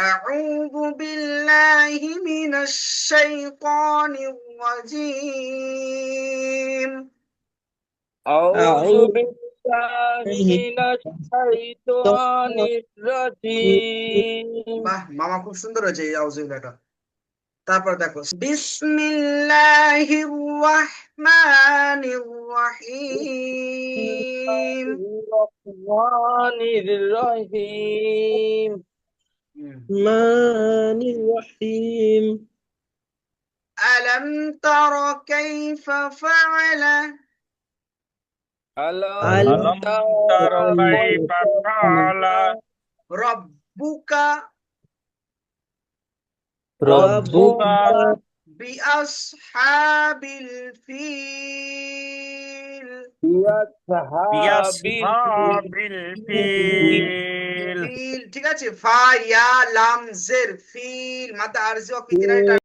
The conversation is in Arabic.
أعوذ بالله من الشيطان الرجيم. أعوذ أعوذ بالله بالله من الشيطان الرجيم বাহ মামা, খুব সুন্দর হয়েছে এই আউযুবিল্লাহটা। তারপর দেখো, বিসমিল্লাহির রহমানির রহিম। الرحمن الرحيم الرحمن الرحيم ألم تر كيف فعل ألم ألم ألم تر تر كيف كيف فعل فعل ربك ربك ربك بأصحاب الفيل؟ بأصحاب بأصحاب الفيل الفيل ফিল, ঠিক আছে। ফা ইয়া লাম জের, ফিল মাদ্দা আরজি ওয়া ফিতরা